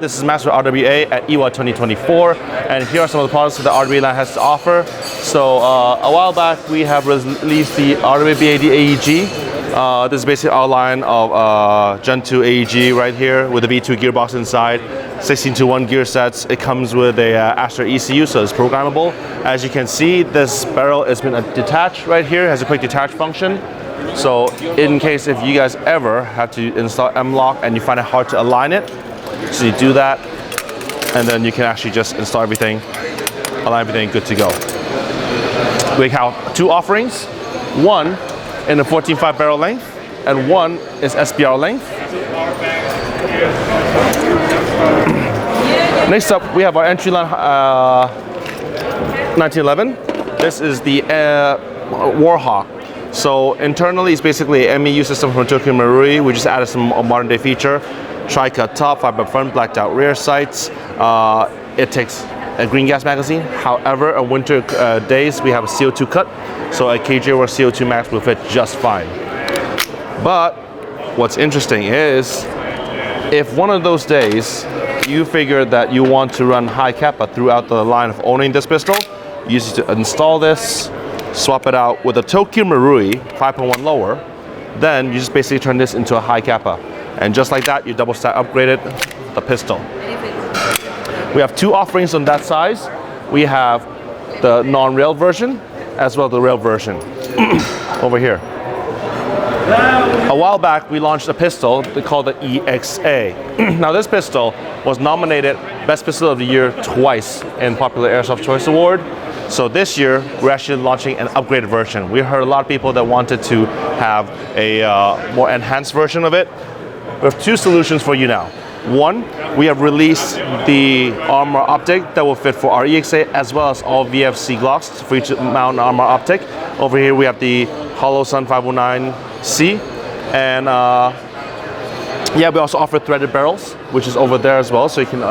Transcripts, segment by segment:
This is Max with RWA at IWA 2024, and here are some of the products that the RWA line has to offer. So a while back we have released the RWA b.a.d AEG. This is basically our line of Gen 2 AEG right here with a V2 gearbox inside, 16:1 gear sets. It comes with a Astra ECU, so it's programmable. As you can see, this barrel has been detached right here, has a quick detach function. So in case if you guys ever have to install M-Lock and you find it hard to align it, so you do that, and then you can actually just install everything, align everything, good to go. We have two offerings, one in a 14.5 barrel length, and one is SBR length. Next up, we have our entry line 1911. This is the Warhawk. So internally, it's basically an MEU system from Tokyo Marui. We just added some modern day feature. Tri-cut top, fiber front, blacked out rear sights. It takes a green gas magazine. However, on winter days, we have a CO2 cut. So a KJ or CO2 max will fit just fine. But what's interesting is, if one of those days you figure that you want to run high kappa throughout the line of owning this pistol, you use it to install this, swap it out with a Tokyo Marui 5.1 lower, then you just basically turn this into a high kappa. And just like that, you double stack upgraded the pistol. We have two offerings on that size. We have the non-rail version as well as the rail version over here. A while back, we launched a pistol called the EXA. Now this pistol was nominated Best Pistol of the Year twice in Popular Airsoft Choice Award. So this year, we're actually launching an upgraded version. We heard a lot of people that wanted to have a more enhanced version of it. We have two solutions for you now. One, we have released the armor optic that will fit for our EXA as well as all VFC Glocks for each mount armor optic. Over here we have the Hollow Sun 509C, and yeah, we also offer threaded barrels, which is over there as well, so you can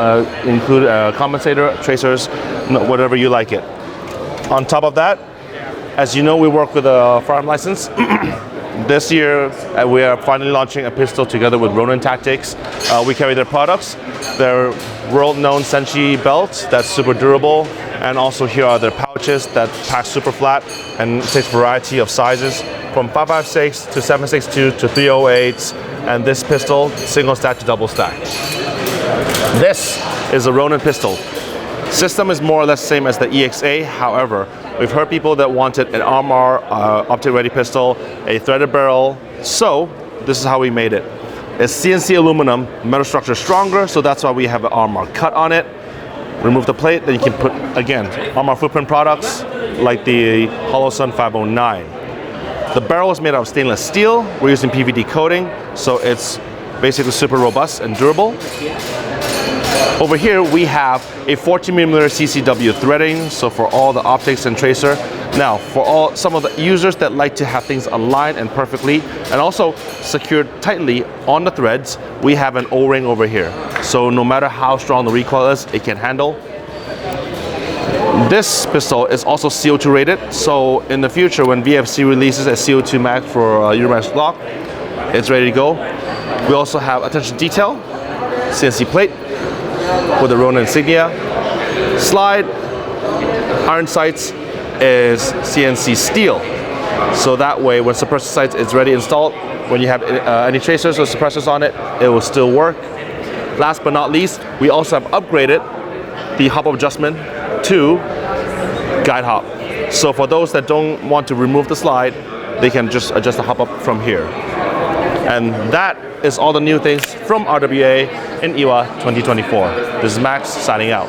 include a compensator, tracers, whatever you like it. On top of that, as you know, we work with a firearm license. This year, we are finally launching a pistol together with Ronin Tactics. We carry their products, their world-known Senshi belt that's super durable, and also here are their pouches that pack super flat and takes a variety of sizes from 5.56 to 7.62 to 308s, and this pistol, single stack to double stack. This is a Ronin pistol. System is more or less the same as the EXA, however, we've heard people that wanted an armor optic-ready pistol, a threaded barrel, so this is how we made it. It's CNC aluminum, metal structure stronger, so that's why we have an armor cut on it. Remove the plate, then you can put, again, armor footprint products like the Hollow Sun 509. The barrel is made out of stainless steel. We're using PVD coating, so it's basically super robust and durable. Over here we have a 14mm CCW threading, so for all the optics and tracer. Now, for some of the users that like to have things aligned and perfectly, and also secured tightly on the threads, we have an O-ring over here. So no matter how strong the recoil is, it can handle. This pistol is also CO2 rated, so in the future when VFC releases a CO2 max for Nuremberg Glock, it's ready to go. We also have attention detail, CNC plate with the Ronin insignia. Slide, iron sights is CNC steel. So that way when suppressor sights is ready installed, when you have any tracers or suppressors on it, it will still work. Last but not least, we also have upgraded the hop-up adjustment to guide hop. So for those that don't want to remove the slide, they can just adjust the hop-up from here. And that is all the new things from RWA in IWA 2024. This is Max signing out.